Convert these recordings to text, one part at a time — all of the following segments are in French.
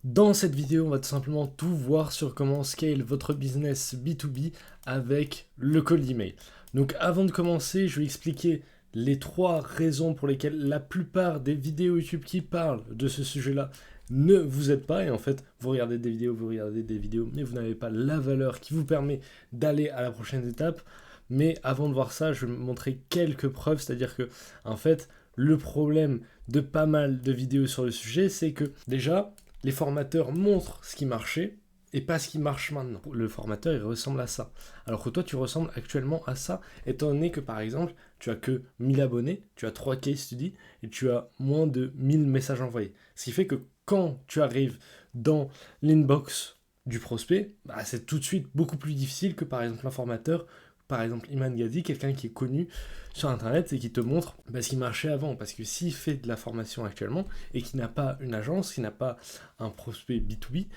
Dans cette vidéo, on va tout simplement tout voir sur comment scale votre business B2B avec le cold email. Donc avant de commencer, je vais expliquer les 3 raisons pour lesquelles la plupart des vidéos YouTube qui parlent de ce sujet-là ne vous aident pas. Et en fait, vous regardez des vidéos, mais vous n'avez pas la valeur qui vous permet d'aller à la prochaine étape. Mais avant de voir ça, je vais vous montrer quelques preuves, c'est-à-dire que, en fait, le problème de pas mal de vidéos sur le sujet, c'est que déjà, les formateurs montrent ce qui marchait et pas ce qui marche maintenant. Le formateur, il ressemble à ça. Alors que toi, tu ressembles actuellement à ça, étant donné que, par exemple, tu as que 1000 abonnés, tu as 3 case studies et tu as moins de 1000 messages envoyés. Ce qui fait que quand tu arrives dans l'inbox du prospect, c'est tout de suite beaucoup plus difficile que, par exemple, un formateur, par exemple Iman Gadi, quelqu'un qui est connu sur internet et qui te montre ce qui marchait avant. Parce que s'il fait de la formation actuellement et qu'il n'a pas une agence, qu'il n'a pas un prospect B2B,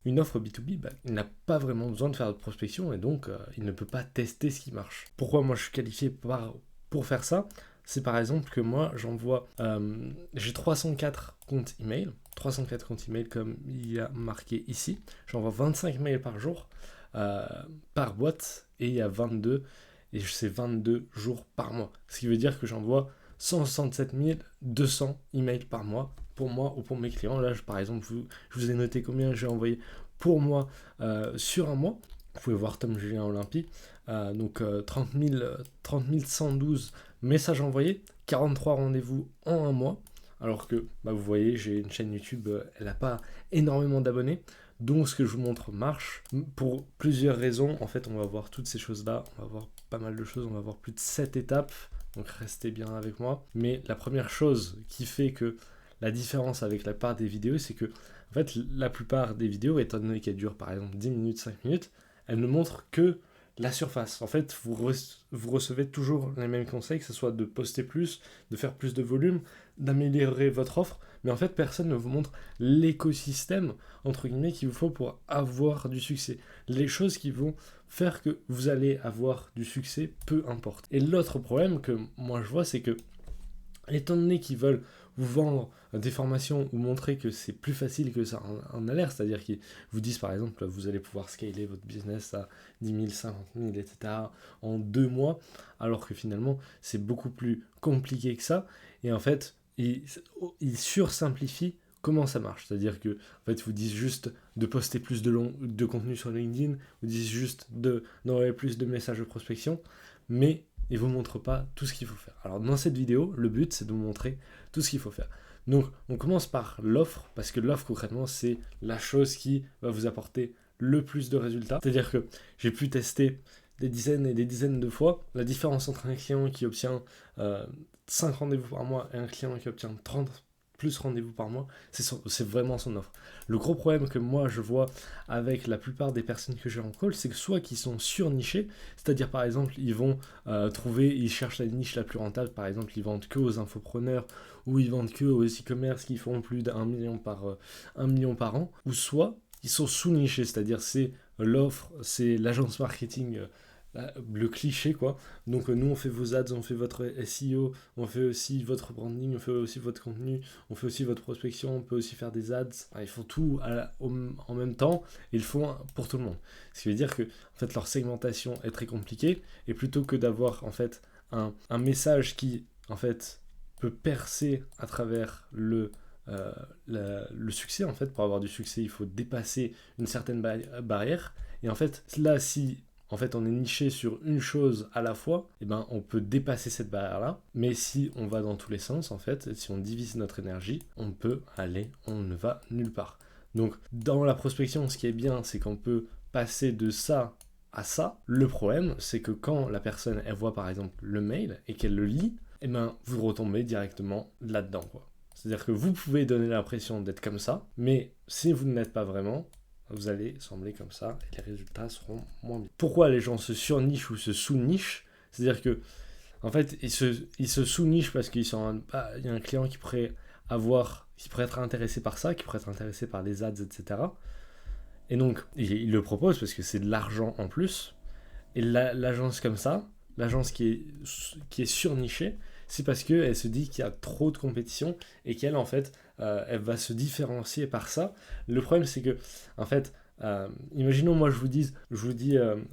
une offre B2B, il n'a pas vraiment besoin de faire de prospection et donc il ne peut pas tester ce qui marche. Pourquoi moi je suis qualifié pour faire ça? C'est par exemple que moi j'envoie, j'ai 304 comptes email comme il y a marqué ici. J'envoie 25 mails par jour. Par boîte et il y a 22 et c'est 22 jours par mois, ce qui veut dire que j'envoie 167 200 emails par mois pour moi ou pour mes clients. Là par exemple je vous ai noté combien j'ai envoyé pour moi sur un mois. Vous pouvez voir Tom Julien Olympie, donc 30 112 messages envoyés, 43 rendez-vous en un mois, alors que vous voyez j'ai une chaîne YouTube, elle n'a pas énormément d'abonnés. Donc ce que je vous montre marche pour plusieurs raisons. En fait, on va voir toutes ces choses-là, on va voir pas mal de choses, on va voir plus de 7 étapes, donc restez bien avec moi. Mais la première chose qui fait que la différence avec la part des vidéos, c'est que en fait, la plupart des vidéos, étant donné qu'elles durent par exemple 10 minutes, 5 minutes, elles ne montrent que la surface. En fait, vous recevez toujours les mêmes conseils, que ce soit de poster plus, de faire plus de volume, d'améliorer votre offre, mais en fait, personne ne vous montre l'écosystème, entre guillemets, qu'il vous faut pour avoir du succès. Les choses qui vont faire que vous allez avoir du succès, peu importe. Et l'autre problème que moi je vois, c'est que, étant donné qu'ils veulent vous vendre des formations ou montrer que c'est plus facile que ça en a l'air, c'est-à-dire qu'ils vous disent par exemple vous allez pouvoir scaler votre business à 10 000, 50 000, etc. en 2 mois, alors que finalement c'est beaucoup plus compliqué que ça, et en fait ils sursimplifient comment ça marche, c'est-à-dire que en fait vous disent juste de poster plus de contenu sur LinkedIn, vous disent juste d'envoyer plus de messages de prospection, mais il ne vous montre pas tout ce qu'il faut faire. Alors dans cette vidéo, le but c'est de vous montrer tout ce qu'il faut faire. Donc on commence par l'offre, parce que l'offre concrètement c'est la chose qui va vous apporter le plus de résultats. C'est-à-dire que j'ai pu tester des dizaines et des dizaines de fois la différence entre un client qui obtient 5 rendez-vous par mois et un client qui obtient 30 plus rendez-vous par mois, c'est vraiment son offre. Le gros problème que moi je vois avec la plupart des personnes que j'ai en call, c'est que soit qu'ils sont surnichés, c'est-à-dire par exemple ils vont ils cherchent la niche la plus rentable, par exemple ils vendent que aux infopreneurs ou ils vendent que aux e-commerce qui font plus d'1 million par an, ou soit ils sont sous-nichés, c'est-à-dire c'est l'offre, c'est l'agence marketing, le cliché quoi. Donc nous on fait vos ads, on fait votre SEO, on fait aussi votre branding, on fait aussi votre contenu, on fait aussi votre prospection, on peut aussi faire des ads. Ils font tout en même temps et ils le font pour tout le monde. Ce qui veut dire que en fait leur segmentation est très compliquée, et plutôt que d'avoir en fait un message qui en fait peut percer à travers le succès, en fait pour avoir du succès il faut dépasser une certaine barrière, et en fait là si en fait on est niché sur une chose à la fois, on peut dépasser cette barrière-là, mais si on va dans tous les sens, en fait, si on divise notre énergie, on ne va nulle part. Donc dans la prospection, ce qui est bien, c'est qu'on peut passer de ça à ça. Le problème, c'est que quand la personne, elle voit par exemple le mail et qu'elle le lit, vous retombez directement là-dedans, quoi. C'est-à-dire que vous pouvez donner l'impression d'être comme ça, mais si vous ne l'êtes pas vraiment, vous allez sembler comme ça et les résultats seront moins bien. Pourquoi les gens se surnichent ou se sous-nichent? C'est-à-dire que en fait, ils se sous-nichent parce qu'il y a un client qui pourrait être intéressé par ça, qui pourrait être intéressé par les ads, etc. Et donc, il le propose parce que c'est de l'argent en plus. Et l'agence comme ça, l'agence qui est surnichée, c'est parce qu'elle se dit qu'il y a trop de compétition et qu'elle, en fait, elle va se différencier par ça. Le problème, c'est que, en fait, imaginons, moi, je vous dis,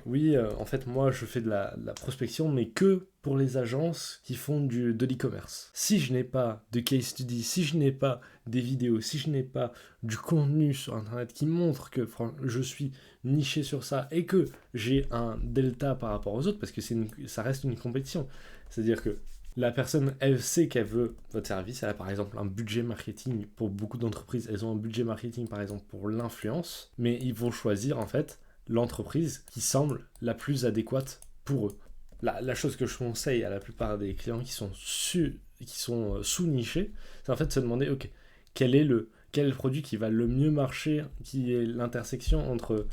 oui, en fait, moi, je fais de la prospection, mais que pour les agences qui font de l'e-commerce. Si je n'ai pas de case study, si je n'ai pas des vidéos, si je n'ai pas du contenu sur Internet qui montre que je suis niché sur ça et que j'ai un delta par rapport aux autres, parce que ça reste une compétition. C'est-à-dire que la personne, elle sait qu'elle veut votre service. Elle a par exemple un budget marketing. Pour beaucoup d'entreprises, elles ont un budget marketing par exemple pour l'influence. Mais ils vont choisir en fait l'entreprise qui semble la plus adéquate pour eux. La chose que je conseille à la plupart des clients qui sont sous-nichés, c'est en fait de se demander, ok, quel est le produit qui va le mieux marcher, qui est l'intersection entre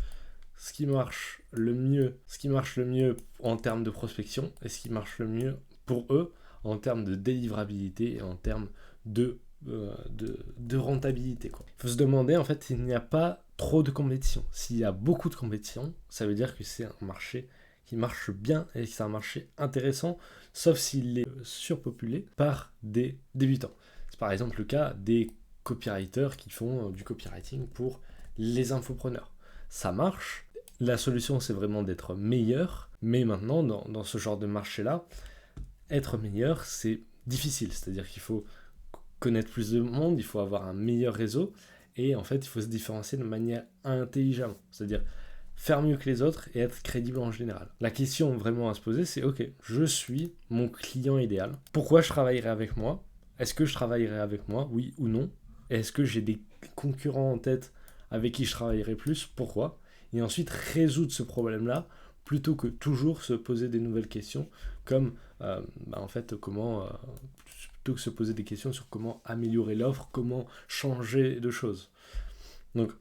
ce qui marche le mieux en termes de prospection et ce qui marche le mieux pour eux en termes de délivrabilité et en termes de rentabilité, quoi. Il faut se demander, en fait, s'il n'y a pas trop de compétition. S'il y a beaucoup de compétition, ça veut dire que c'est un marché qui marche bien et que c'est un marché intéressant, sauf s'il est surpopulé par des débutants. C'est par exemple le cas des copywriters qui font du copywriting pour les infopreneurs. Ça marche. La solution, c'est vraiment d'être meilleur, mais maintenant, dans ce genre de marché-là, être meilleur, c'est difficile. C'est-à-dire qu'il faut connaître plus de monde, il faut avoir un meilleur réseau, et en fait, il faut se différencier de manière intelligente. C'est-à-dire faire mieux que les autres et être crédible en général. La question vraiment à se poser, c'est ok, je suis mon client idéal. Pourquoi je travaillerai avec moi? Est-ce que je travaillerai avec moi, oui ou non? Est-ce que j'ai des concurrents en tête avec qui je travaillerai plus? Pourquoi? Et ensuite résoudre ce problème-là plutôt que toujours se poser des nouvelles questions comme en fait plutôt que se poser des questions sur comment améliorer l'offre, comment changer de choses. Donc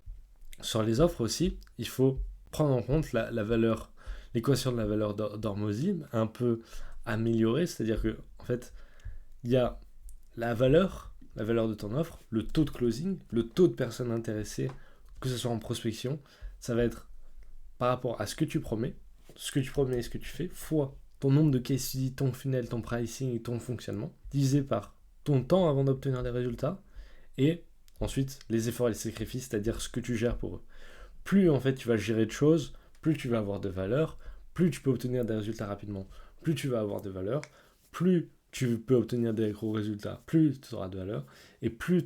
sur les offres aussi, il faut prendre en compte la valeur, l'équation de la valeur d'Hormozy, un peu améliorée, c'est-à-dire que en fait il y a la valeur de ton offre, le taux de closing, le taux de personnes intéressées, que ce soit en prospection, ça va être par rapport à ce que tu promets et ce que tu fais, fois ton nombre de case studies, ton funnel, ton pricing et ton fonctionnement, divisé par ton temps avant d'obtenir des résultats, et ensuite les efforts et les sacrifices, c'est-à-dire ce que tu gères pour eux. Plus en fait tu vas gérer de choses, plus tu vas avoir de valeur, plus tu peux obtenir des résultats rapidement, plus tu vas avoir de valeur, plus tu peux obtenir des gros résultats, plus tu auras de valeur, et plus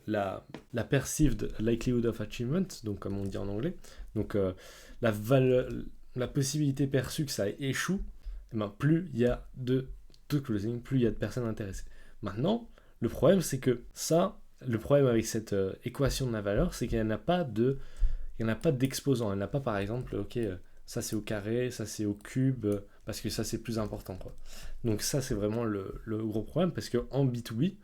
la perceived likelihood of achievement, donc comme on dit en anglais, donc la possibilité perçue que ça échoue, plus il y a de closing, plus il y a de personnes intéressées. Maintenant, le problème c'est que le problème avec cette équation de la valeur, c'est qu'il n'y en a pas d'exposant. Elle n'a pas par exemple, ok, ça c'est au carré, ça c'est au cube, parce que ça c'est plus important, quoi. Donc ça c'est vraiment le gros problème, parce qu'en B2B,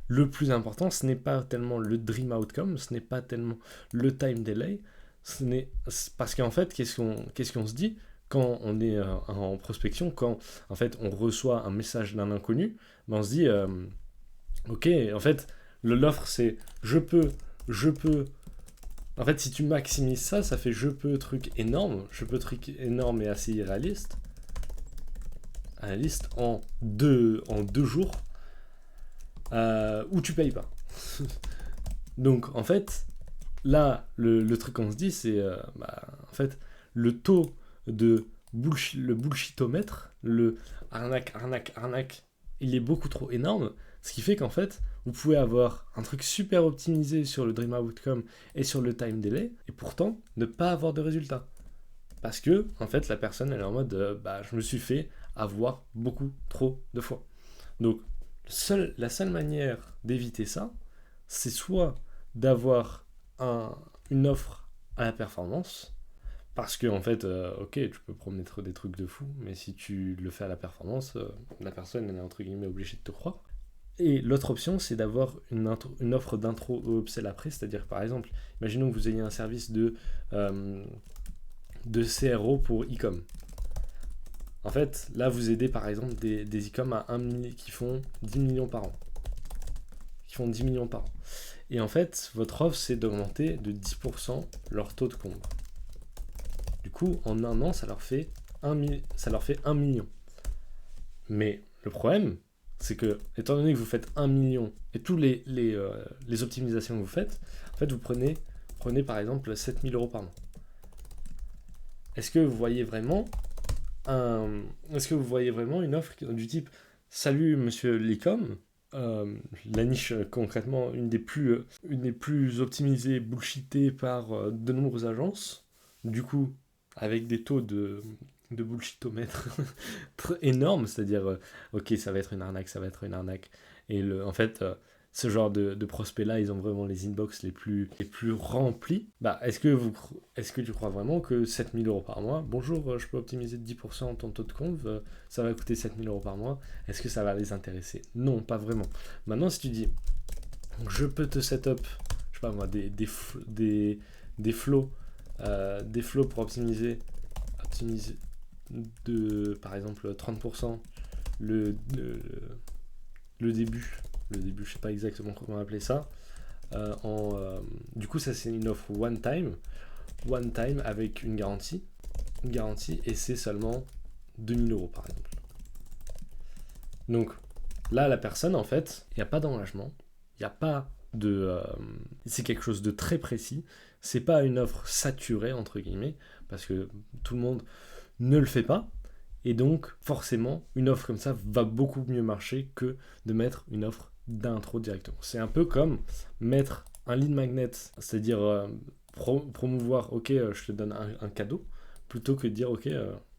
le plus important, ce n'est pas tellement le dream outcome, ce n'est pas tellement le time delay, parce qu'en fait, qu'est-ce qu'on se dit quand on est en prospection, quand en fait on reçoit un message d'un inconnu, on se dit, ok, en fait, l'offre c'est je peux. En fait, si tu maximises ça, ça fait je peux truc énorme et assez irréaliste, en deux jours, où tu payes pas. Donc en fait, là, le truc qu'on se dit, c'est en fait, le taux de le bullshitomètre, le arnaque, il est beaucoup trop énorme, ce qui fait qu'en fait, vous pouvez avoir un truc super optimisé sur le Dream Outcome et sur le time delay, et pourtant ne pas avoir de résultat. Parce que, en fait, la personne, elle est en mode, je me suis fait avoir beaucoup trop de fois. Donc, la seule manière d'éviter ça, c'est soit d'avoir une offre à la performance, parce que en fait, ok, tu peux promettre des trucs de fou, mais si tu le fais à la performance, la personne elle est entre guillemets obligée de te croire. Et l'autre option, c'est d'avoir une offre d'intro au upsell après, c'est-à-dire par exemple, imaginons que vous ayez un service de CRO pour e-com. En fait, là, vous aidez par exemple des e-com qui font 10 millions par an. Et en fait, votre offre, c'est d'augmenter de 10% leur taux de combre. Du coup, en un an, ça leur fait 1 million. Mais le problème, c'est que, étant donné que vous faites 1 million et tous les optimisations que vous faites, en fait, vous prenez par exemple 7 000 euros par mois. Est-ce que vous voyez vraiment une offre du type salut monsieur Licom, la niche concrètement une des plus optimisées, bullshitées par de nombreuses agences, du coup avec des taux de bullshitomètre énormes, c'est-à-dire ok ça va être une arnaque, et en fait ce genre de prospects-là, ils ont vraiment les inbox les plus remplis. Bah, est-ce que tu crois vraiment que 7 000 euros par mois, bonjour, je peux optimiser de 10% ton taux de conv, ça va coûter 7 000 euros par mois, est-ce que ça va les intéresser? Non, pas vraiment. Maintenant, si tu dis, je peux te set up, je sais pas moi, des flows pour optimiser de, par exemple, 30% le début, je sais pas exactement comment appeler ça. Du coup, ça c'est une offre one time avec une garantie, et c'est seulement 2 000 euros par exemple. Donc là, la personne, en fait, il n'y a pas d'engagement, il n'y a pas de. C'est quelque chose de très précis, c'est pas une offre saturée, entre guillemets, parce que tout le monde ne le fait pas. Et donc, forcément, une offre comme ça va beaucoup mieux marcher que de mettre une offre d'intro directement. C'est un peu comme mettre un lead magnet, c'est-à-dire promouvoir, ok, je te donne un cadeau, plutôt que de dire, ok,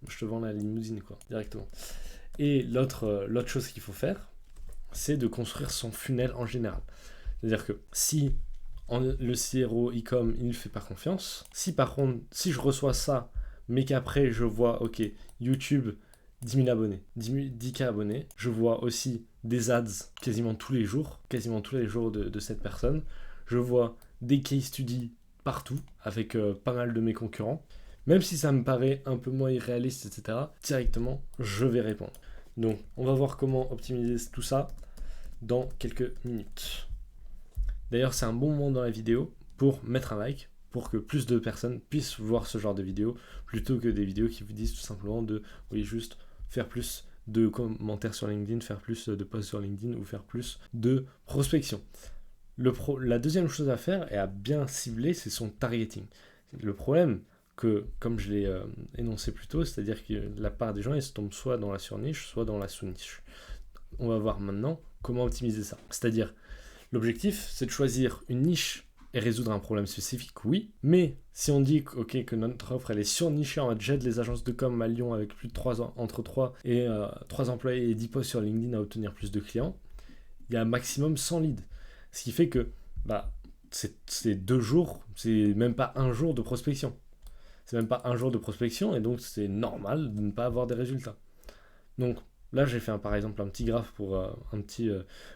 je te vends la limousine, quoi, directement. Et l'autre chose qu'il faut faire, c'est de construire son funnel en général. C'est-à-dire que si le CRO e-com, il ne fait pas confiance, si par contre, si je reçois ça, mais qu'après je vois, ok, YouTube, 10 000 abonnés, 10K abonnés, je vois aussi des ads quasiment tous les jours de cette personne, je vois des case studies partout, avec pas mal de mes concurrents, même si ça me paraît un peu moins irréaliste, etc., directement, je vais répondre. Donc, on va voir comment optimiser tout ça dans quelques minutes. D'ailleurs, c'est un bon moment dans la vidéo pour mettre un like, pour que plus de personnes puissent voir ce genre de vidéos, plutôt que des vidéos qui vous disent tout simplement de, oui, juste faire plus de commentaires sur LinkedIn, faire plus de posts sur LinkedIn ou faire plus de prospection. La deuxième chose à faire et à bien cibler, c'est son targeting. Le problème, que, comme je l'ai énoncé plus tôt, c'est-à-dire que la part des gens, ils se tombent soit dans la surniche, soit dans la sous-niche. On va voir maintenant comment optimiser ça. C'est-à-dire, l'objectif, c'est de choisir une niche et résoudre un problème spécifique, oui, mais si on dit que notre offre elle est surnichée en mode j'aide les agences de com à Lyon avec plus de 3 employés et 10 posts sur LinkedIn à obtenir plus de clients, il y a un maximum 100 leads. Ce qui fait que c'est 2 jours, c'est même pas un jour de prospection. Et donc c'est normal de ne pas avoir des résultats. Donc là j'ai fait par exemple un petit graphe pour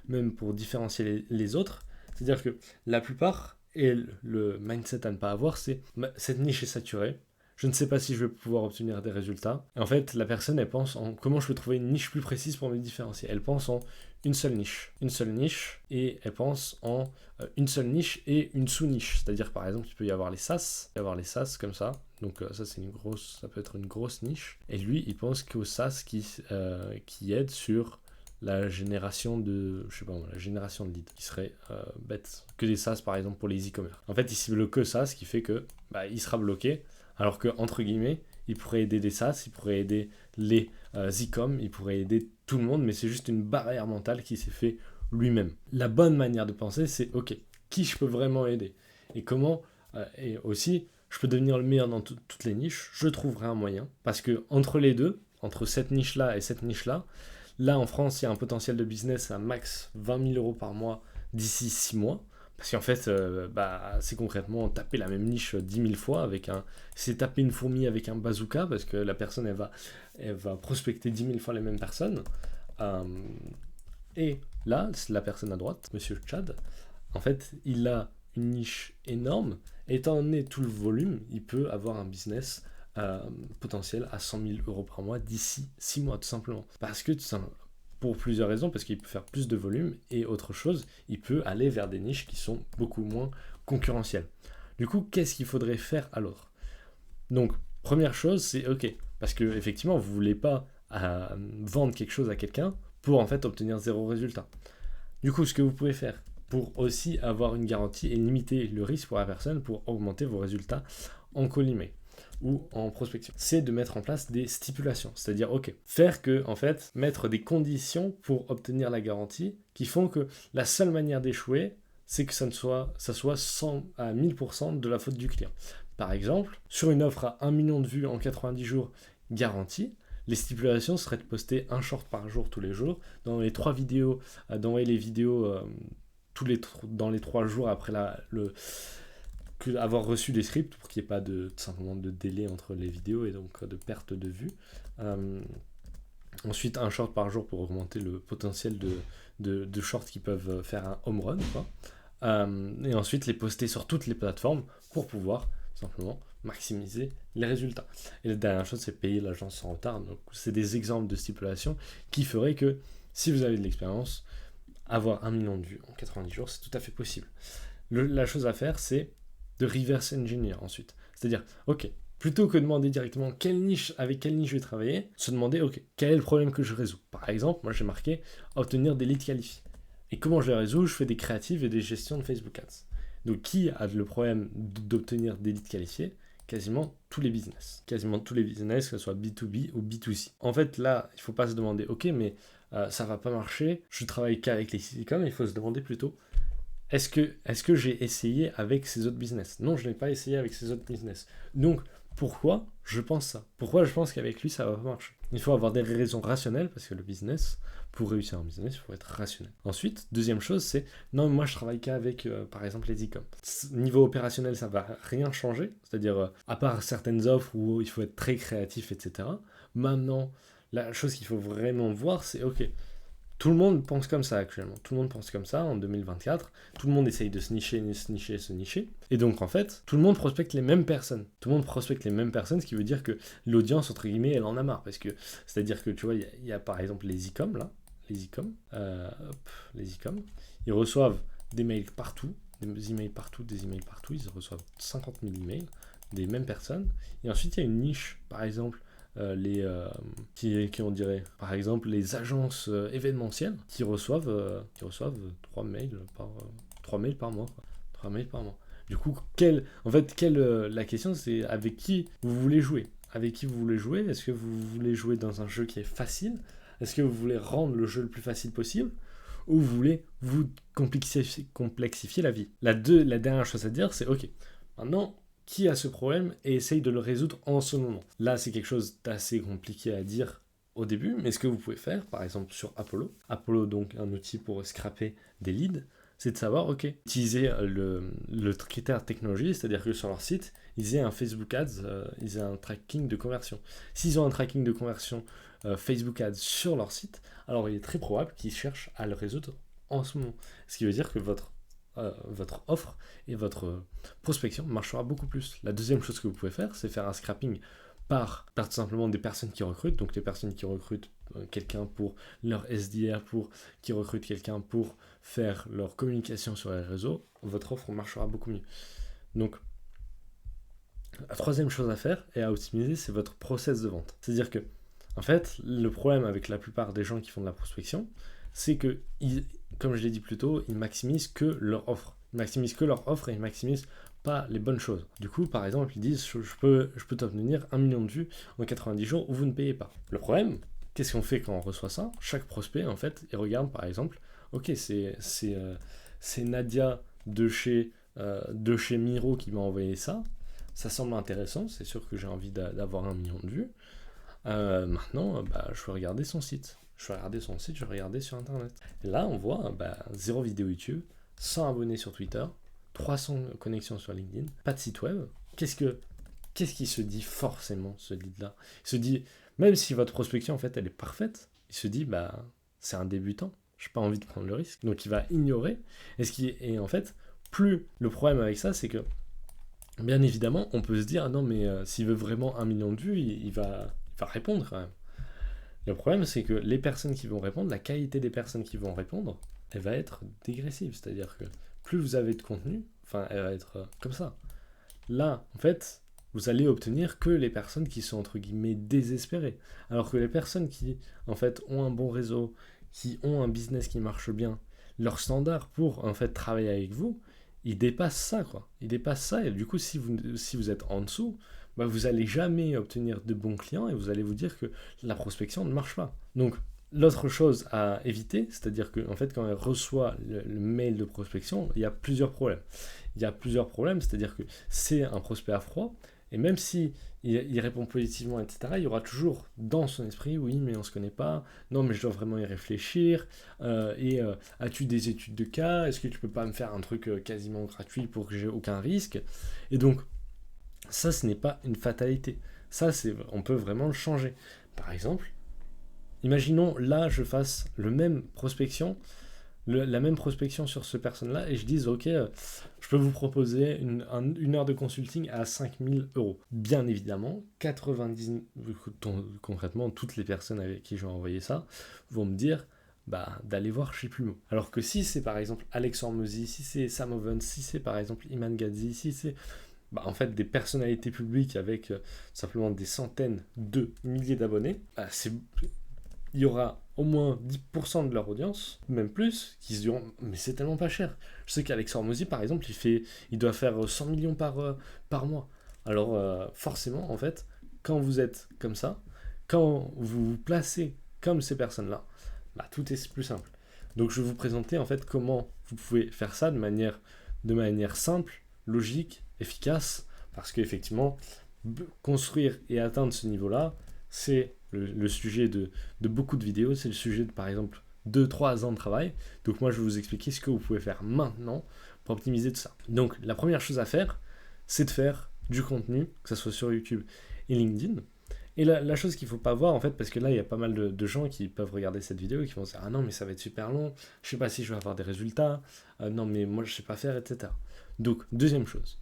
même pour différencier les autres. C'est-à-dire que la plupart, et le mindset à ne pas avoir, c'est cette niche est saturée, je ne sais pas si je vais pouvoir obtenir des résultats. Et en fait, la personne, elle pense en comment je peux trouver une niche plus précise pour me différencier. Elle pense en une seule niche, et elle pense en une seule niche et une sous-niche. C'est-à-dire, par exemple, il peut y avoir les SaaS, comme ça. Donc ça, ça peut être une grosse niche. Et lui, il pense qu'au SaaS qui aide sur la génération de leads, qui serait bête. Que des SaaS, par exemple, pour les e-commerce. En fait, il cible que ça, ce qui fait que il sera bloqué. Alors que, entre guillemets, il pourrait aider des SaaS, il pourrait aider les e-com, il pourrait aider tout le monde, mais c'est juste une barrière mentale qui s'est fait lui-même. La bonne manière de penser, c'est ok, qui je peux vraiment aider? Et comment, et aussi, je peux devenir le meilleur dans toutes les niches, je trouverai un moyen. Parce que entre les deux, entre cette niche-là et cette niche-là, là en France, il y a un potentiel de business à max 20 000 euros par mois d'ici 6 mois. Parce qu'en fait, c'est concrètement taper la même niche 10 000 fois c'est taper une fourmi avec un bazooka, parce que la personne, elle va prospecter 10 000 fois les mêmes personnes. Et là, la personne à droite, Monsieur Chad, en fait, il a une niche énorme. Étant donné tout le volume, il peut avoir un business potentiel à 100 000 euros par mois d'ici 6 mois, tout simplement. Parce que, pour plusieurs raisons, parce qu'il peut faire plus de volume, et autre chose, il peut aller vers des niches qui sont beaucoup moins concurrentielles. Du coup, qu'est-ce qu'il faudrait faire alors? Donc, première chose, c'est ok, parce que effectivement, vous voulez pas vendre quelque chose à quelqu'un pour en fait obtenir 0 résultat. Du coup, ce que vous pouvez faire pour aussi avoir une garantie et limiter le risque pour la personne, pour augmenter vos résultats en call email ou en prospection, c'est de mettre en place des stipulations, c'est-à-dire faire que, en fait, mettre des conditions pour obtenir la garantie qui font que la seule manière d'échouer, c'est que ça soit 100 à 1000% de la faute du client. Par exemple, sur une offre à 1 million de vues en 90 jours garantie, les stipulations seraient de poster un short par jour tous les jours, dans les 3 vidéos, d'envoyer les vidéos dans les 3 jours après avoir reçu des scripts pour qu'il n'y ait pas simplement de délai entre les vidéos et donc de perte de vue. Ensuite, un short par jour pour augmenter le potentiel de shorts qui peuvent faire un home run, quoi. Et ensuite, les poster sur toutes les plateformes pour pouvoir simplement maximiser les résultats. Et la dernière chose, c'est payer l'agence en retard. Donc, c'est des exemples de stipulations qui feraient que, si vous avez de l'expérience, avoir 1 million de vues en 90 jours, c'est tout à fait possible. La chose à faire, c'est de reverse engineer ensuite. C'est-à-dire, plutôt que de demander directement avec quelle niche je vais travailler, se demander, quel est le problème que je résous. Par exemple, moi j'ai marqué obtenir des leads qualifiés. Et comment je les résous? Je fais des créatives et des gestions de Facebook Ads. Donc qui a le problème d'obtenir des leads qualifiés? Quasiment tous les business. Quasiment tous les business, que ce soit B2B ou B2C. En fait, là, il ne faut pas se demander, mais ça ne va pas marcher, je travaille qu'avec les silicones, il faut se demander plutôt, est-ce que j'ai essayé avec ces autres business? Non, je n'ai pas essayé avec ces autres business. Donc, pourquoi je pense ça? Pourquoi je pense qu'avec lui, ça va pas marcher? Il faut avoir des raisons rationnelles, parce que le business, pour réussir un business, il faut être rationnel. Ensuite, deuxième chose, c'est, non, moi, je travaille qu'avec, par exemple, les e-com. Niveau opérationnel, ça va rien changer. C'est-à-dire, à part certaines offres où il faut être très créatif, etc. Maintenant, la chose qu'il faut vraiment voir, c'est, tout le monde pense comme ça actuellement. Tout le monde pense comme ça en 2024. Tout le monde essaye de se nicher. Et donc, en fait, tout le monde prospecte les mêmes personnes. Tout le monde prospecte les mêmes personnes, ce qui veut dire que l'audience, entre guillemets, elle en a marre. C'est-à-dire que, tu vois, il y a par exemple les e-com, là. Les e-com. Ils reçoivent des mails partout, des emails partout. Ils reçoivent 50 000 emails des mêmes personnes. Et ensuite, il y a une niche, par exemple, on dirait par exemple les agences événementielles qui reçoivent 3 mails par mois, quoi. 3 mails par mois. Du coup, la question, c'est avec qui vous voulez jouer. Est-ce que vous voulez jouer dans un jeu qui est facile? Est-ce que vous voulez rendre le jeu le plus facile possible? Ou vous voulez vous complexifier la vie? La dernière chose à dire, c'est maintenant, qui a ce problème et essaye de le résoudre en ce moment. Là, c'est quelque chose d'assez compliqué à dire au début, mais ce que vous pouvez faire, par exemple sur Apollo, donc un outil pour scraper des leads, c'est de savoir, utiliser le critère technologie, c'est-à-dire que sur leur site, ils aient un Facebook Ads, ils aient un tracking de conversion. S'ils ont un tracking de conversion Facebook Ads sur leur site, alors il est très probable qu'ils cherchent à le résoudre en ce moment. Ce qui veut dire que votre offre et votre prospection marchera beaucoup plus. La deuxième chose que vous pouvez faire, c'est faire un scrapping par tout simplement des personnes qui recrutent, donc des personnes qui recrutent quelqu'un pour leur SDR, qui recrutent quelqu'un pour faire leur communication sur les réseaux, votre offre marchera beaucoup mieux. Donc, la troisième chose à faire et à optimiser, c'est votre process de vente. C'est-à-dire que, en fait, le problème avec la plupart des gens qui font de la prospection, c'est que, comme je l'ai dit plus tôt, ils maximisent que leur offre. Ils ne maximisent pas les bonnes choses. Du coup, par exemple, ils disent je peux t'obtenir 1 million de vues en 90 jours où vous ne payez pas. Le problème, qu'est-ce qu'on fait quand on reçoit ça? Chaque prospect, en fait, il regarde par exemple, c'est Nadia de chez Miro qui m'a envoyé ça. Ça semble intéressant, c'est sûr que j'ai envie d'avoir 1 million de vues. Maintenant, je vais regarder son site. Je vais regarder sur internet. Et là, on voit 0 vidéo YouTube, 100 abonnés sur Twitter, 300 connexions sur LinkedIn, pas de site web. Qu'est-ce qui se dit forcément, ce lead-là? Il se dit, même si votre prospection, en fait, elle est parfaite, il se dit, c'est un débutant, j'ai pas envie de prendre le risque. Donc, il va ignorer. Et en fait, plus le problème avec ça, c'est que, bien évidemment, on peut se dire, non, mais s'il veut vraiment 1 million de vues, il va répondre quand même. Le problème, c'est que les personnes qui vont répondre, la qualité des personnes qui vont répondre, elle va être dégressive. C'est-à-dire que plus vous avez de contenu, elle va être comme ça. Là, en fait, vous allez obtenir que les personnes qui sont, entre guillemets, désespérées. Alors que les personnes qui, en fait, ont un bon réseau, qui ont un business qui marche bien, leur standard pour en fait travailler avec vous, ils dépassent ça, quoi. Ils dépassent ça, et du coup, si vous êtes en dessous, bah, vous n'allez jamais obtenir de bons clients et vous allez vous dire que la prospection ne marche pas. Donc, l'autre chose à éviter, c'est-à-dire que en fait, quand elle reçoit le mail de prospection, il y a plusieurs problèmes. Il y a plusieurs problèmes, c'est-à-dire que c'est un prospect à froid, et même si il répond positivement, etc., il y aura toujours dans son esprit, oui, mais on ne se connaît pas, non, mais je dois vraiment y réfléchir, as-tu des études de cas, est-ce que tu peux pas me faire un truc quasiment gratuit pour que j'ai aucun risque? Et donc, ça, ce n'est pas une fatalité. Ça, on peut vraiment le changer. Par exemple, imaginons là, je fasse la même prospection sur ce personne-là et je dise, ok, je peux vous proposer une heure de consulting à 5 000 euros. Bien évidemment, concrètement, toutes les personnes avec qui je vais envoyer ça vont me dire, bah, d'aller voir chez Plumeau. Alors que si c'est par exemple Alex Hormozy, si c'est Sam Owen, si c'est par exemple Iman Gadzhi, si c'est en fait des personnalités publiques avec simplement des centaines de milliers d'abonnés, bah, il y aura au moins 10% de leur audience, même plus, qui se diront mais c'est tellement pas cher. Je sais qu'Alex Hormozy par exemple, il doit faire 100 millions par mois. Alors forcément en fait, quand vous êtes comme ça, quand vous vous placez comme ces personnes-là, bah, tout est plus simple. Donc je vais vous présenter en fait comment vous pouvez faire ça de manière simple, logique, efficace, parce qu'effectivement, construire et atteindre ce niveau-là, c'est le sujet de beaucoup de vidéos, c'est le sujet de, par exemple, 2-3 ans de travail. Donc moi, je vais vous expliquer ce que vous pouvez faire maintenant pour optimiser tout ça. Donc la première chose à faire, c'est de faire du contenu, que ce soit sur YouTube et LinkedIn. Et la chose qu'il ne faut pas voir, en fait, parce que là, il y a pas mal de gens qui peuvent regarder cette vidéo et qui vont se dire « Ah non, mais ça va être super long, je ne sais pas si je vais avoir des résultats, non, mais moi, je ne sais pas faire, etc. » Donc, deuxième chose.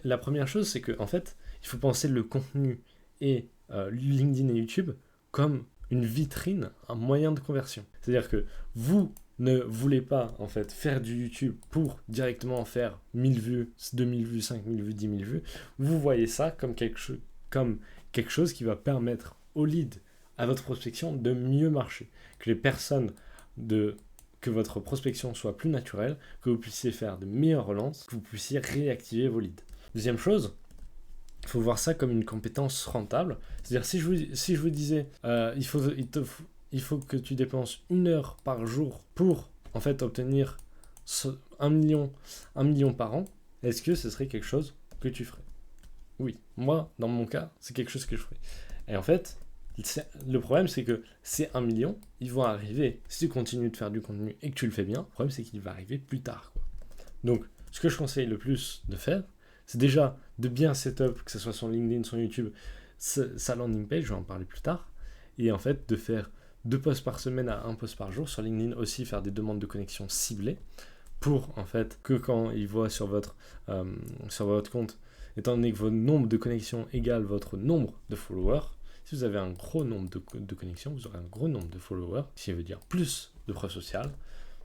La première chose, c'est que en fait, il faut penser le contenu et LinkedIn et YouTube comme une vitrine, un moyen de conversion. C'est-à-dire que vous ne voulez pas en fait faire du YouTube pour directement faire 1000 vues, 2000 vues, 5000 vues, 10 000 vues. Vous voyez ça comme quelque chose qui va permettre au lead, à votre prospection, de mieux marcher. Que les personnes que votre prospection soit plus naturelle, que vous puissiez faire de meilleures relances, que vous puissiez réactiver vos leads. Deuxième chose, il faut voir ça comme une compétence rentable. C'est-à-dire, si je vous disais, il faut que tu dépenses 1 heure par jour pour en fait obtenir 1 million par an, est-ce que ce serait quelque chose que tu ferais? Oui, moi, dans mon cas, c'est quelque chose que je ferais. Et en fait, le problème, c'est que ces 1 million, ils vont arriver, si tu continues de faire du contenu et que tu le fais bien, le problème, c'est qu'il va arriver plus tard, quoi. Donc, ce que je conseille le plus de faire, c'est déjà de bien setup, que ce soit sur LinkedIn, sur YouTube, sa landing page, je vais en parler plus tard, et en fait, de faire 2 posts par semaine à 1 post par jour. Sur LinkedIn aussi, faire des demandes de connexion ciblées, pour, en fait, que quand ils voient sur votre compte, étant donné que votre nombre de connexions égale votre nombre de followers, si vous avez un gros nombre de connexions, vous aurez un gros nombre de followers, ce qui veut dire plus de preuves sociales,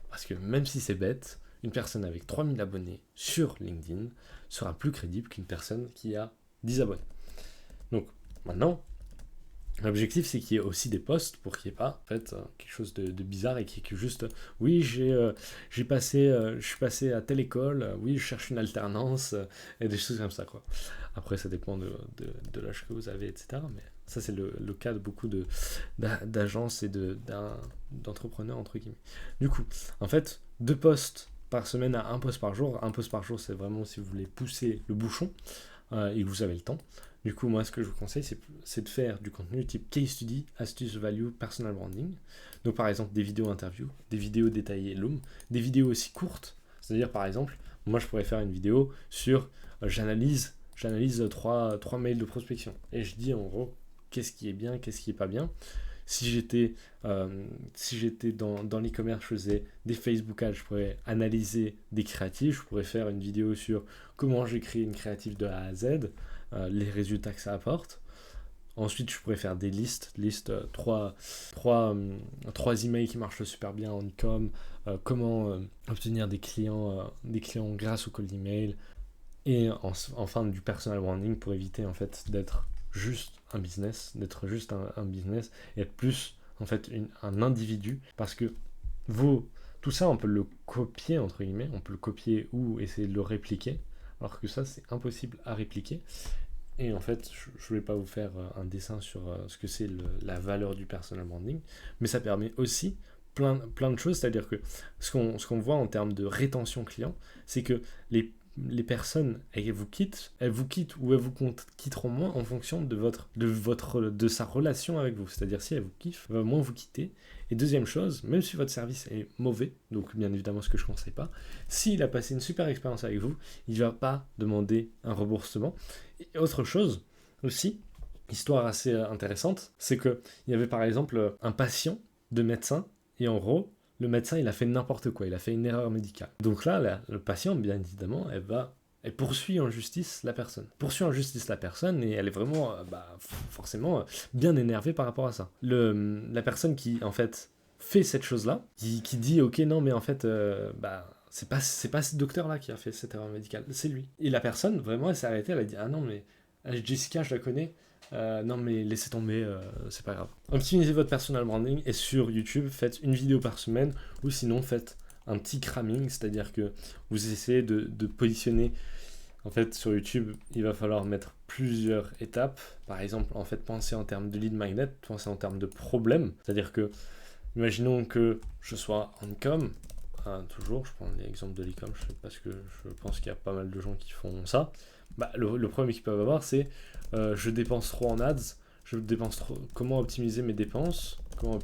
parce que même si c'est bête, une personne avec 3000 abonnés sur LinkedIn sera plus crédible qu'une personne qui a 10 abonnés. Donc maintenant, l'objectif, c'est qu'il y ait aussi des posts pour qu'il n'y ait pas en fait, quelque chose de bizarre et qu'il y ait que juste oui, je suis passé à telle école, oui, je cherche une alternance, et des choses comme ça, quoi. Après, ça dépend de l'âge que vous avez, etc. Mais ça, c'est le cas de beaucoup d'agences et d'entrepreneurs, entre guillemets. Du coup, en fait, 2 posts par semaine à 1 post par jour. 1 post par jour, c'est vraiment si vous voulez pousser le bouchon et que vous avez le temps. Du coup, moi, ce que je vous conseille, c'est de faire du contenu type case study, astuce, value, personal branding. Donc, par exemple, des vidéos interviews, des vidéos détaillées Loom, des vidéos aussi courtes. C'est-à-dire, par exemple, moi, je pourrais faire une vidéo sur j'analyse 3 mails de prospection. Et je dis, en gros, qu'est-ce qui est bien, qu'est-ce qui est pas bien. Si j'étais dans l'e-commerce, je faisais des Facebook ads, je pourrais analyser des créatifs, je pourrais faire une vidéo sur comment j'écris une créative de A à Z, les résultats que ça apporte. Ensuite, je pourrais faire des listes 3 emails qui marchent super bien en e-com, comment obtenir des clients grâce au cold email, et enfin du personal branding pour éviter en fait d'être juste un business, et être plus en fait un individu, parce que tout ça, on peut le copier, entre guillemets, on peut le copier ou essayer de le répliquer, alors que ça, c'est impossible à répliquer. Et en fait, je ne vais pas vous faire un dessin sur ce que c'est la valeur du personal branding, mais ça permet aussi plein de choses, c'est-à-dire que ce qu'on voit en termes de rétention client, c'est que les personnes, elles vous quittent ou elles vous quitteront moins en fonction de sa relation avec vous. C'est-à-dire si elle vous kiffe, elle va moins vous quitter. Et deuxième chose, même si votre service est mauvais, donc bien évidemment ce que je ne conseille pas, s'il a passé une super expérience avec vous, il ne va pas demander un remboursement. Et autre chose aussi, histoire assez intéressante, c'est qu'il y avait par exemple un patient de médecin, et en gros, le médecin, il a fait n'importe quoi, il a fait une erreur médicale. Donc là, le patient, bien évidemment, elle poursuit en justice la personne. Et elle est vraiment, forcément, bien énervée par rapport à ça. La personne qui, en fait, fait cette chose-là, qui dit, ok, non, mais en fait, c'est pas ce docteur-là qui a fait cette erreur médicale, c'est lui. Et la personne, vraiment, elle s'est arrêtée, elle a dit, ah non, mais Jessica, je la connais, non mais laissez tomber, c'est pas grave. Optimisez votre personal branding et sur YouTube, faites une vidéo par semaine ou sinon faites un petit cramming, c'est-à-dire que vous essayez de positionner. En fait, sur YouTube, il va falloir mettre plusieurs étapes. Par exemple, en fait, pensez en termes de lead magnet, pensez en termes de problème. C'est-à-dire que, imaginons que je sois en e-com, toujours, je prends l'exemple de l'e-com parce que je pense qu'il y a pas mal de gens qui font ça. Le problème qu'ils peuvent avoir, c'est je dépense trop en ads, comment optimiser mes dépenses, comment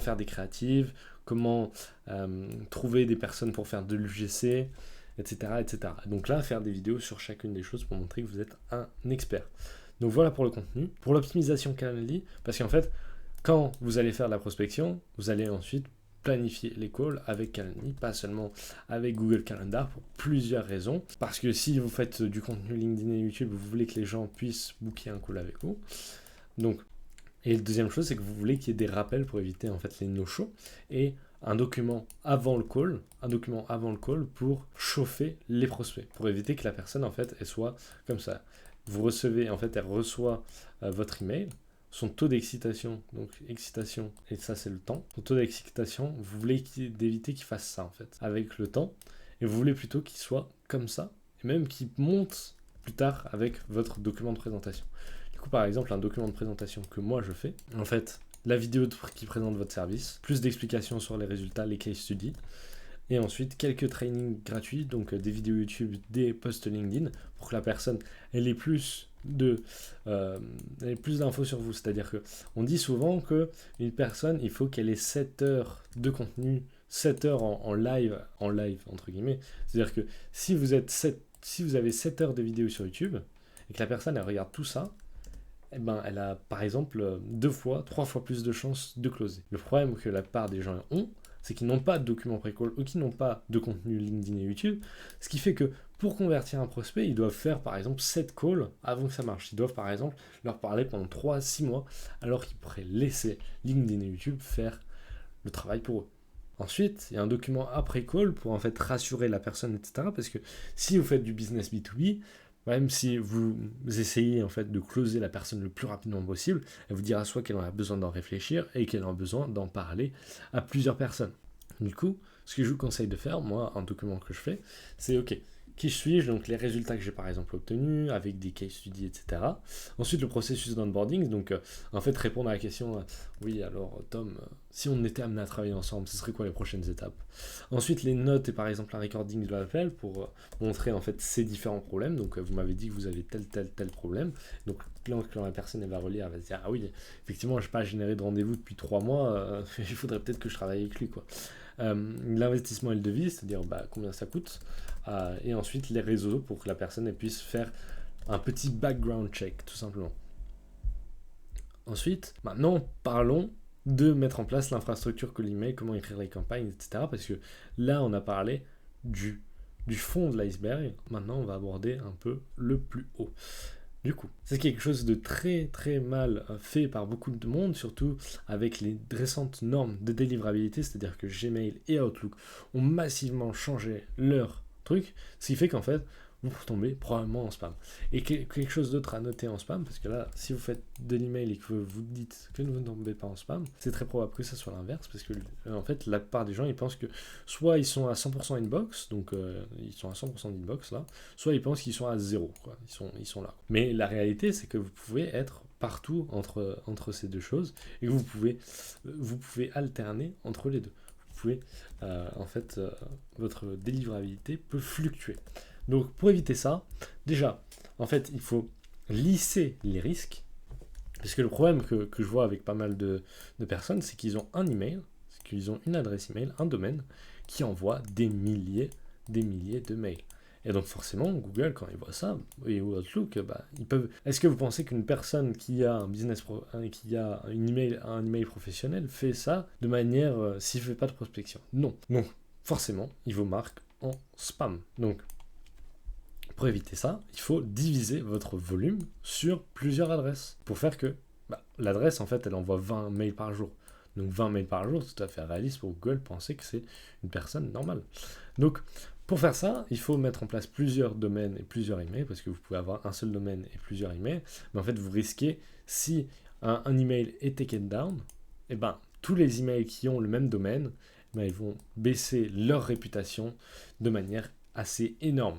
faire des créatives, comment trouver des personnes pour faire de l'UGC, etc. Donc là, faire des vidéos sur chacune des choses pour montrer que vous êtes un expert. Donc voilà pour le contenu. Pour l'optimisation Calendly, parce qu'en fait, quand vous allez faire de la prospection, vous allez ensuite planifier les calls avec Calendly, pas seulement avec Google Calendar, pour plusieurs raisons. Parce que si vous faites du contenu LinkedIn et YouTube, vous voulez que les gens puissent booker un call avec vous. Donc, et la deuxième chose, c'est que vous voulez qu'il y ait des rappels pour éviter en fait les no-shows et un document avant le call pour chauffer les prospects, pour éviter que la personne en fait elle soit comme ça. Vous recevez, en fait, elle reçoit votre email, son taux d'excitation, donc excitation, et ça c'est le temps, son taux d'excitation, vous voulez d'éviter qu'il fasse ça en fait, avec le temps, et vous voulez plutôt qu'il soit comme ça, et même qu'il monte plus tard avec votre document de présentation. Du coup, par exemple, un document de présentation que moi je fais, en fait, la vidéo qui présente votre service, plus d'explications sur les résultats, les case studies, et ensuite quelques trainings gratuits, donc des vidéos YouTube, des posts LinkedIn, pour que la personne ait plus d'infos sur vous. C'est-à-dire que on dit souvent que une personne, il faut qu'elle ait 7 heures de contenu, 7 heures en live entre guillemets. C'est-à-dire que si vous avez 7 heures de vidéos sur YouTube et que la personne elle regarde tout ça, eh ben, elle a par exemple 2 fois, 3 fois plus de chances de closer. Le problème que la part des gens ont, c'est qu'ils n'ont pas de documents pré-call ou qu'ils n'ont pas de contenu LinkedIn et YouTube, ce qui fait que pour convertir un prospect, ils doivent faire par exemple 7 calls avant que ça marche. Ils doivent par exemple leur parler pendant 3 à 6 mois, alors qu'ils pourraient laisser LinkedIn et YouTube faire le travail pour eux. Ensuite, il y a un document après call pour en fait rassurer la personne, etc. Parce que si vous faites du business B2B, même si vous essayez en fait de closer la personne le plus rapidement possible, elle vous dira soit qu'elle en a besoin d'en réfléchir et qu'elle a besoin d'en parler à plusieurs personnes. Du coup, ce que je vous conseille de faire, moi, un document que je fais, c'est ok, qui suis-je, donc les résultats que j'ai par exemple obtenus, avec des case studies, etc. Ensuite, le processus d'onboarding, donc en fait répondre à la question, oui alors Tom, si on était amené à travailler ensemble, ce serait quoi les prochaines étapes? Ensuite, les notes et par exemple un recording de l'appel pour montrer en fait ces différents problèmes, donc vous m'avez dit que vous avez tel problème, donc quand la personne elle va relire, elle va se dire, ah oui, effectivement, je n'ai pas généré de rendez-vous depuis 3 mois, il faudrait peut-être que je travaille avec lui, quoi. L'investissement et le devis, c'est-à-dire combien ça coûte, et ensuite les réseaux pour que la personne elle puisse faire un petit background check, tout simplement. Ensuite, maintenant, parlons de mettre en place l'infrastructure que l'email, comment écrire les campagnes, etc. Parce que là, on a parlé du fond de l'iceberg. Maintenant, on va aborder un peu le plus haut. Du coup, c'est quelque chose de très très mal fait par beaucoup de monde, surtout avec les récentes normes de délivrabilité, c'est-à-dire que Gmail et Outlook ont massivement changé leur truc, ce qui fait qu'en fait, vous tombez probablement en spam. Et quelque chose d'autre à noter en spam, parce que là, si vous faites de l'email et que vous dites que vous ne tombez pas en spam, c'est très probable que ça soit l'inverse, parce que en fait, la plupart des gens, ils pensent que soit ils sont à 100% inbox, donc ils sont à 100% d'inbox là, soit ils pensent qu'ils sont à 0, quoi. Ils sont là. Mais la réalité, c'est que vous pouvez être partout entre ces deux choses, et que vous pouvez alterner entre les deux. Vous pouvez, votre délivrabilité peut fluctuer. Donc pour éviter ça, déjà, en fait, il faut lisser les risques. Parce que le problème que je vois avec pas mal de personnes, c'est qu'ils ont un email, c'est qu'ils ont une adresse email, un domaine, qui envoie des milliers de mails. Et donc forcément, Google, quand il voit ça, et Outlook, ils peuvent... Est-ce que vous pensez qu'une personne qui a qui a un email professionnel fait ça de manière... s'il ne fait pas de prospection? Non. Non. Forcément, il vous marque en spam. Donc, pour éviter ça, il faut diviser votre volume sur plusieurs adresses. Pour faire que l'adresse, en fait, elle envoie 20 mails par jour. Donc 20 mails par jour, c'est tout à fait réaliste pour Google penser que c'est une personne normale. Donc, pour faire ça, il faut mettre en place plusieurs domaines et plusieurs emails, parce que vous pouvez avoir un seul domaine et plusieurs emails. Mais en fait, vous risquez, si un email est taken down, tous les emails qui ont le même domaine, ils vont baisser leur réputation de manière assez énorme.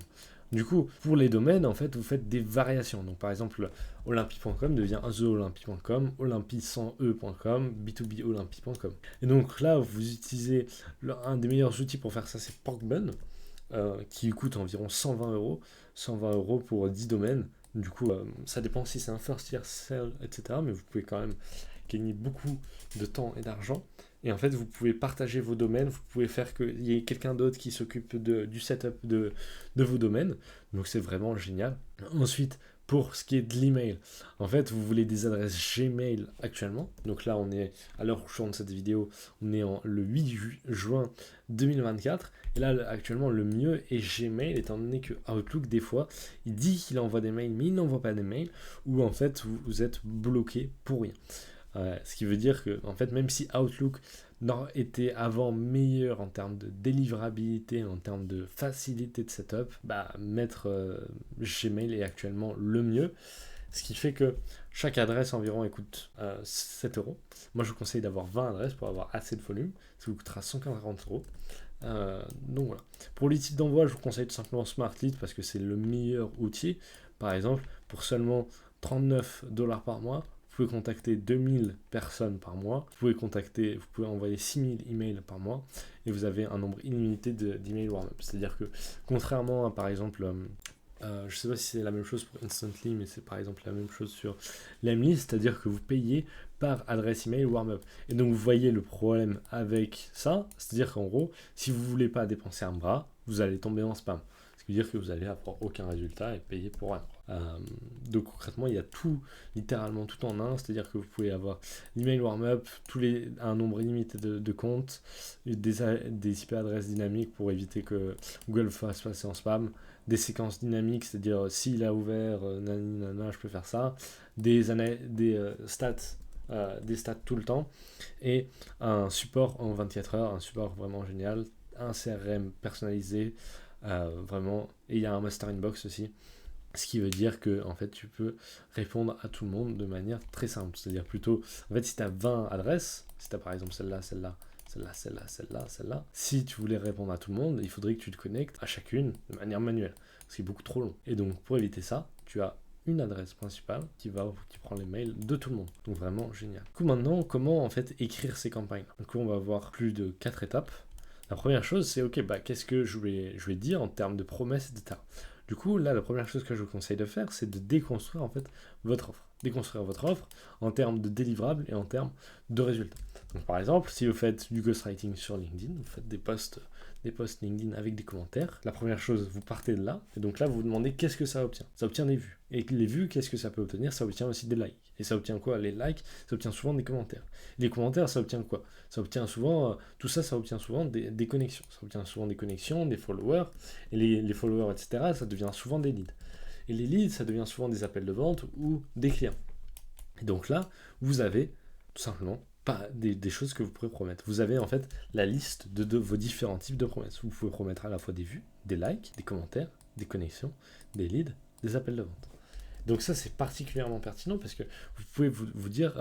Du coup, pour les domaines, en fait, vous faites des variations. Donc, par exemple, olympi.com devient theolympi.com, olympi100e.com, b2bolympi.com. Et donc là, vous utilisez un des meilleurs outils pour faire ça, c'est Porkbun, qui coûte environ 120 euros. 120 euros pour 10 domaines. Du coup, ça dépend si c'est un first year sale, etc. Mais vous pouvez quand même gagner beaucoup de temps et d'argent. Et en fait, vous pouvez partager vos domaines, vous pouvez faire qu'il y ait quelqu'un d'autre qui s'occupe du setup de vos domaines. Donc c'est vraiment génial. Ensuite, pour ce qui est de l'email, en fait, vous voulez des adresses Gmail actuellement. Donc là, on est, à l'heure où je tourne cette vidéo, on est le 8 juin 2024. Et là, actuellement, le mieux est Gmail, étant donné que Outlook, des fois, il dit qu'il envoie des mails, mais il n'envoie pas des mails, ou en fait, vous êtes bloqué pour rien. Ce qui veut dire que, en fait, même si Outlook était avant meilleur en termes de délivrabilité, en termes de facilité de setup, mettre Gmail est actuellement le mieux. Ce qui fait que chaque adresse environ coûte 7 euros. Moi, je vous conseille d'avoir 20 adresses pour avoir assez de volume. Ça vous coûtera 140 euros. Donc voilà. Pour l'outil d'envoi, je vous conseille tout simplement SmartLead parce que c'est le meilleur outil. Par exemple, pour seulement 39 $ par mois, vous pouvez contacter 2000 personnes par mois, vous pouvez envoyer 6000 emails par mois et vous avez un nombre illimité d'emails warm-up. C'est-à-dire que contrairement à par exemple, je ne sais pas si c'est la même chose pour Instantly, mais c'est par exemple la même chose sur Lemly, c'est-à-dire que vous payez par adresse email warm-up. Et donc vous voyez le problème avec ça, c'est-à-dire qu'en gros, si vous ne voulez pas dépenser un bras, vous allez tomber en spam. Ce qui veut dire que vous allez avoir aucun résultat et payer pour rien. Donc concrètement, il y a tout, littéralement tout en un, c'est-à-dire que vous pouvez avoir l'email warm-up, un nombre illimité de comptes, des IP adresses dynamiques pour éviter que Google fasse passer en spam, des séquences dynamiques, c'est-à-dire s'il a ouvert, je peux faire ça, des stats tout le temps, et un support en 24 heures, un support vraiment génial, un CRM personnalisé, vraiment, et il y a un master inbox aussi, ce qui veut dire que en fait tu peux répondre à tout le monde de manière très simple, c'est-à-dire plutôt, en fait si tu as 20 adresses, si tu as par exemple celle-là, si tu voulais répondre à tout le monde, il faudrait que tu te connectes à chacune de manière manuelle, ce qui est beaucoup trop long. Et donc pour éviter ça, tu as une adresse principale qui prend les mails de tout le monde. Donc vraiment génial. Du coup maintenant, comment en fait écrire ces campagnes? Donc on va avoir plus de 4 étapes. La première chose, c'est ok, qu'est-ce que je vais dire en termes de promesses, etc. Du coup, là, la première chose que je vous conseille de faire, c'est de déconstruire en fait votre offre. Déconstruire votre offre en termes de délivrables et en termes de résultats. Donc, par exemple, si vous faites du ghostwriting sur LinkedIn, vous faites des posts LinkedIn avec des commentaires, la première chose, vous partez de là, et donc là, vous vous demandez qu'est-ce que ça obtient. Ça obtient des vues. Et les vues, qu'est-ce que ça peut obtenir? Ça obtient aussi des likes. Et ça obtient quoi? Les likes, ça obtient souvent des commentaires. Les commentaires, ça obtient quoi? Ça obtient souvent, ça obtient souvent des connexions. Ça obtient souvent des connexions, des followers, et les followers, etc., ça devient souvent des leads. Et les leads, ça devient souvent des appels de vente ou des clients. Et donc là, vous avez tout simplement pas des choses que vous pourrez promettre. Vous avez en fait la liste de vos différents types de promesses. Vous pouvez promettre à la fois des vues, des likes, des commentaires, des connexions, des leads, des appels de vente. Donc ça, c'est particulièrement pertinent parce que vous pouvez vous dire,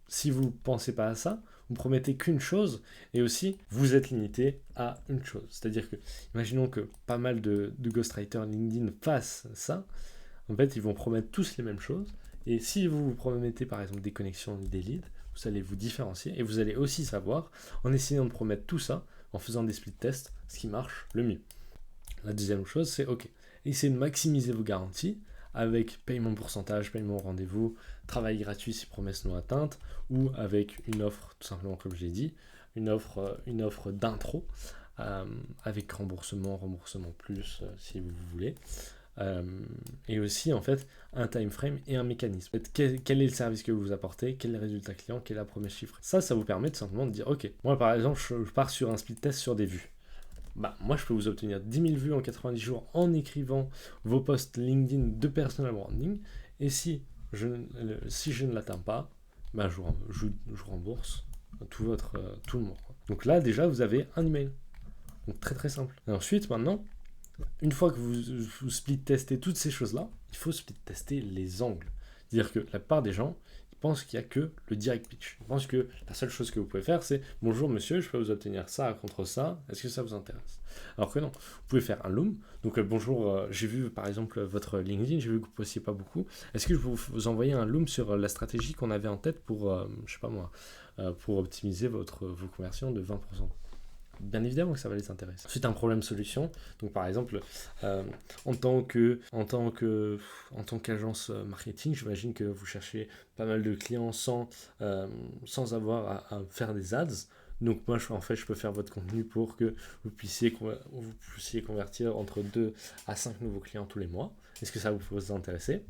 si vous ne pensez pas à ça, vous promettez qu'une chose et aussi vous êtes limité à une chose. C'est-à-dire que, imaginons que pas mal de ghostwriters LinkedIn fassent ça, en fait, ils vont promettre tous les mêmes choses. Et si vous promettez par exemple des connexions, des leads, vous allez vous différencier et vous allez aussi savoir, en essayant de promettre tout ça, en faisant des split tests, ce qui marche le mieux. La deuxième chose, c'est OK, essayez de maximiser vos garanties avec paiement pourcentage, paiement au rendez-vous, travail gratuit si promesses non atteintes, ou avec une offre, tout simplement comme j'ai dit, une offre d'intro, avec remboursement plus, si vous voulez. Et aussi, en fait, un time frame et un mécanisme. En fait, quel est le service que vous apportez, quel est le résultat client, quelle est la promesse chiffrée. Ça vous permet tout simplement de dire, OK, moi par exemple, je pars sur un split test sur des vues. Moi, je peux vous obtenir 10 000 vues en 90 jours en écrivant vos posts LinkedIn de personal branding. Et si je ne l'atteins pas, je rembourse tout le mois. Donc là, déjà, vous avez un email. Donc très très simple. Et ensuite, maintenant, une fois que vous split testez toutes ces choses-là, il faut split tester les angles. C'est-à-dire que la plupart des gens, pense qu'il n'y a que le direct pitch. Je pense que la seule chose que vous pouvez faire, c'est « Bonjour monsieur, je peux vous obtenir ça contre ça, est-ce que ça vous intéresse ?» Alors que non, vous pouvez faire un loom. Donc bonjour, j'ai vu par exemple votre LinkedIn, j'ai vu que vous ne postiez pas beaucoup. Est-ce que je peux vous envoyer un loom sur la stratégie qu'on avait en tête pour, pour optimiser vos conversions de 20%. Bien évidemment que ça va les intéresser. Ensuite, un problème-solution. Donc, par exemple, en tant qu'agence marketing, j'imagine que vous cherchez pas mal de clients sans avoir à faire des ads. Donc, moi, je peux faire votre contenu pour que vous puissiez convertir entre 2 à 5 nouveaux clients tous les mois. Est-ce que ça vous intéresser ?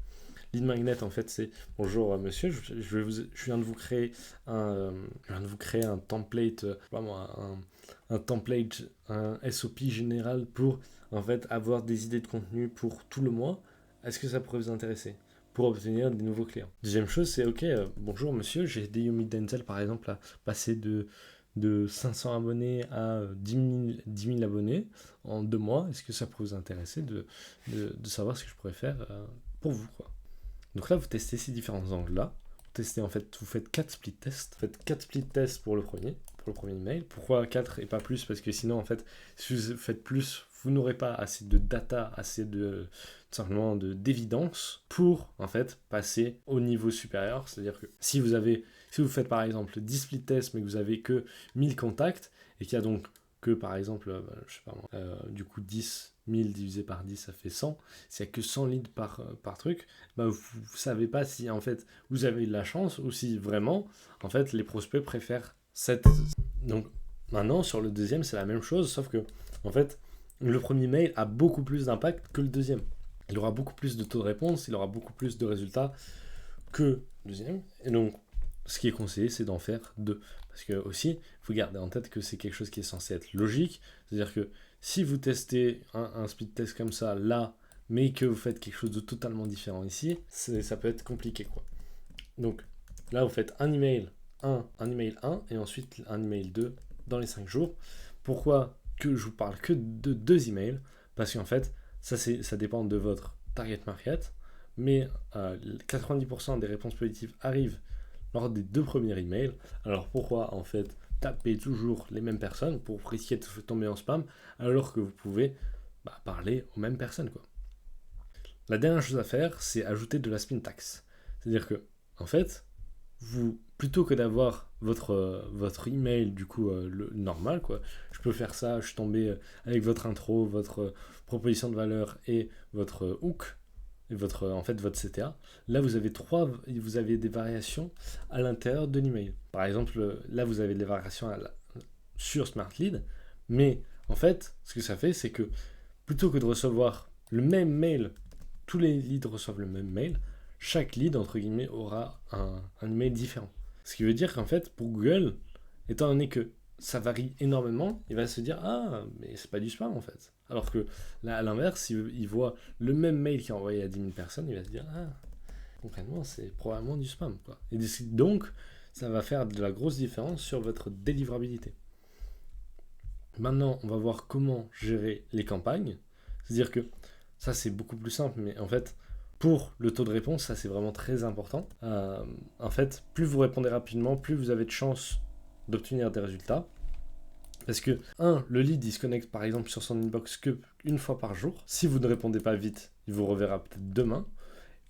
Lead magnet, en fait, c'est bonjour monsieur, je viens de vous créer un template, un template, un SOP général pour en fait avoir des idées de contenu pour tout le mois. Est-ce que ça pourrait vous intéresser pour obtenir des nouveaux clients? Deuxième chose, c'est ok, bonjour monsieur, j'ai aidé Yomi Denzel par exemple à passer de 500 abonnés à 10 000 abonnés en 2 mois. Est-ce que ça pourrait vous intéresser de savoir ce que je pourrais faire pour vous, quoi. Donc là, vous testez ces différents angles-là. Vous faites 4 split tests. Vous faites 4 split tests pour le premier email. Pourquoi 4 et pas plus? Parce que sinon, en fait, si vous faites plus, vous n'aurez pas assez de data, simplement d'évidence pour, en fait, passer au niveau supérieur. C'est-à-dire que si vous faites, par exemple, 10 split tests, mais que vous avez que 1000 contacts, et qu'il y a donc que, par exemple, du coup, 10 000 divisé par 10, ça fait 100. S'il n'y a que 100 leads par truc, vous ne savez pas si, en fait, vous avez de la chance ou si vraiment, en fait, les prospects préfèrent cette... Donc, maintenant, sur le deuxième, c'est la même chose, sauf que, en fait, le premier mail a beaucoup plus d'impact que le deuxième. Il aura beaucoup plus de taux de réponse, il aura beaucoup plus de résultats que le deuxième. Et donc, ce qui est conseillé, c'est d'en faire 2. Parce que aussi, il faut garder en tête que c'est quelque chose qui est censé être logique. C'est-à-dire que si vous testez un speed test comme ça là, mais que vous faites quelque chose de totalement différent ici, ça peut être compliqué, quoi. Donc là, vous faites un email 1 et ensuite un email 2 dans les 5 jours. Pourquoi que je vous parle que de 2 emails? Parce qu'en fait, ça dépend de votre target market, mais 90% des réponses positives arrivent lors des 2 premiers emails. Alors pourquoi en fait taper toujours les mêmes personnes pour risquer de tomber en spam alors que vous pouvez parler aux mêmes personnes, quoi. La dernière chose à faire, c'est ajouter de la spin tax. C'est-à-dire que en fait, plutôt que d'avoir votre email du coup le normal, quoi, je peux faire ça, je suis tombé avec votre intro, votre proposition de valeur et votre hook et votre CTA. Là, vous avez des variations à l'intérieur de l'email. Par exemple, là, vous avez des variations sur Smart Lead, mais en fait, ce que ça fait, c'est que plutôt que de recevoir le même mail, tous les leads reçoivent le même mail, chaque lead, entre guillemets, aura un email différent. Ce qui veut dire qu'en fait, pour Google, étant donné que ça varie énormément, il va se dire « Ah, mais c'est pas du spam, en fait ». Alors que là, à l'inverse, s'il voit le même mail qui est envoyé à 10 000 personnes, il va se dire « Ah, concrètement, c'est probablement du spam, quoi ». Et donc, ça va faire de la grosse différence sur votre délivrabilité. Maintenant, on va voir comment gérer les campagnes. C'est-à-dire que Ça, c'est beaucoup plus simple, mais en fait, pour le taux de réponse, ça, c'est vraiment très important. En fait, plus vous répondez rapidement, plus vous avez de chances d'obtenir des résultats. Parce que, le lead, il se connecte par exemple sur son inbox qu'une fois par jour. Si vous ne répondez pas vite, il vous reverra peut-être demain.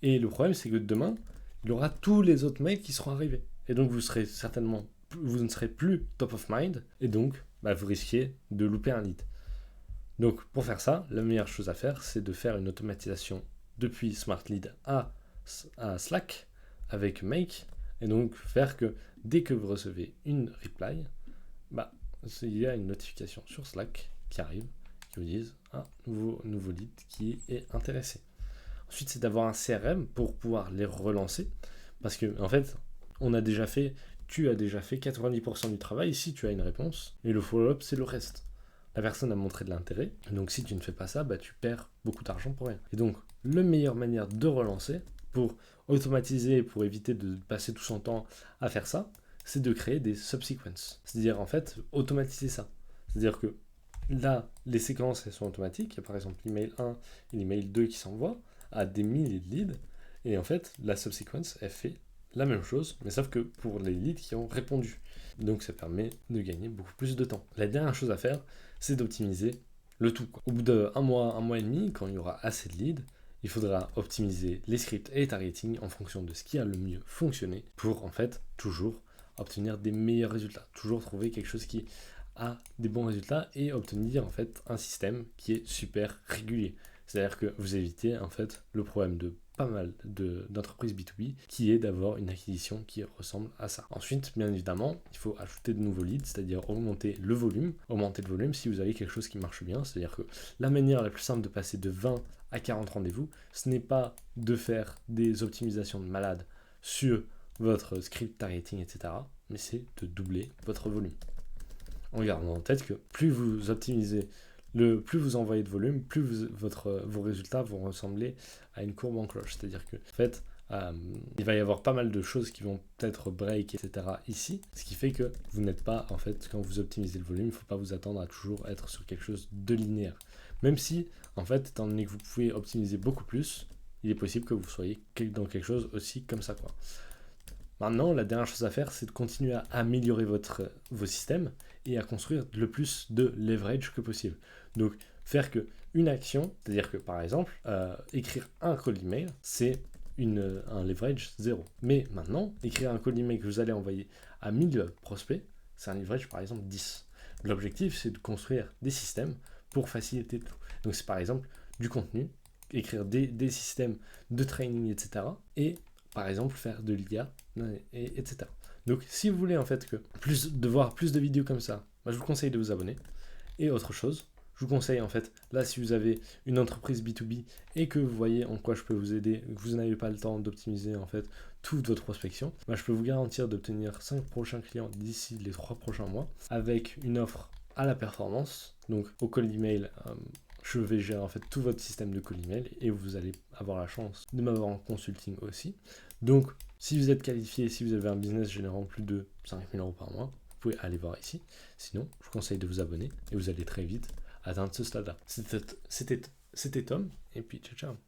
Et le problème, c'est que demain, il aura tous les autres mails qui seront arrivés. Et donc, vous ne serez plus top of mind. Et donc, vous risquez de louper un lead. Donc, pour faire ça, la meilleure chose à faire, c'est de faire une automatisation depuis Smart Lead à Slack avec Make. Et donc, faire que dès que vous recevez une reply, il y a une notification sur Slack qui arrive, qui vous dise nouveau lead qui est intéressé. Ensuite, c'est d'avoir un CRM pour pouvoir les relancer. Parce que, en fait, tu as déjà fait 90% du travail si tu as une réponse. Et le follow-up, c'est le reste. La personne a montré de l'intérêt. Donc, si tu ne fais pas ça, tu perds beaucoup d'argent pour rien. Et donc, la meilleure manière de relancer, pour automatiser, pour éviter de passer tout son temps à faire ça, c'est de créer des subsequences. C'est-à-dire, en fait, automatiser ça. C'est-à-dire que là, les séquences, elles sont automatiques. Il y a par exemple l'email 1 et l'email 2 qui s'envoient à des milliers de leads. Et en fait, la subsequence, elle fait la même chose, mais sauf que pour les leads qui ont répondu. Donc ça permet de gagner beaucoup plus de temps. La dernière chose à faire, c'est d'optimiser le tout. Au bout d'un mois, un mois et demi, quand il y aura assez de leads, il faudra optimiser les scripts et les targeting en fonction de ce qui a le mieux fonctionné pour en fait toujours obtenir des meilleurs résultats. Toujours trouver quelque chose qui a des bons résultats et obtenir en fait un système qui est super régulier. C'est-à-dire que vous évitez en fait le problème de pas mal d'entreprises B2B qui est d'avoir une acquisition qui ressemble à ça. Ensuite, bien évidemment, il faut ajouter de nouveaux leads, c'est-à-dire augmenter le volume. Augmenter le volume si vous avez quelque chose qui marche bien, c'est-à-dire que la manière la plus simple de passer de 20 à 40 rendez-vous, ce n'est pas de faire des optimisations de malade sur votre script targeting, etc., mais c'est de doubler votre volume. En gardant en tête que plus vous optimisez plus vous envoyez de volume, plus vos résultats vont ressembler à une courbe en cloche. C'est-à-dire que, en fait, il va y avoir pas mal de choses qui vont peut-être break, etc. ici, ce qui fait que vous n'êtes pas, en fait, quand vous optimisez le volume, il ne faut pas vous attendre à toujours être sur quelque chose de linéaire. Même si, en fait, étant donné que vous pouvez optimiser beaucoup plus, il est possible que vous soyez dans quelque chose aussi comme ça, quoi. Maintenant, la dernière chose à faire, c'est de continuer à améliorer vos systèmes et à construire le plus de leverage que possible. Donc, faire qu'une action, c'est-à-dire que par exemple, écrire un cold email, c'est un leverage 0. Mais maintenant, écrire un cold email que vous allez envoyer à 1000 prospects, c'est un leverage par exemple 10. L'objectif, c'est de construire des systèmes pour faciliter tout. Donc, c'est par exemple du contenu, écrire des systèmes de training, etc. Et par exemple faire de l'IA, etc. Donc si vous voulez en fait de voir plus de vidéos comme ça, je vous conseille de vous abonner. Et autre chose, je vous conseille en fait, là si vous avez une entreprise B2B et que vous voyez en quoi je peux vous aider, que vous n'avez pas le temps d'optimiser en fait toute votre prospection, je peux vous garantir d'obtenir 5 prochains clients d'ici les 3 prochains mois avec une offre à la performance, donc au cold email. Je vais gérer en fait tout votre système de cold email et vous allez avoir la chance de m'avoir en consulting aussi. Donc, si vous êtes qualifié, si vous avez un business générant plus de 5 000 € par mois, vous pouvez aller voir ici. Sinon, je vous conseille de vous abonner et vous allez très vite atteindre ce stade-là. C'était Tom et puis ciao ciao.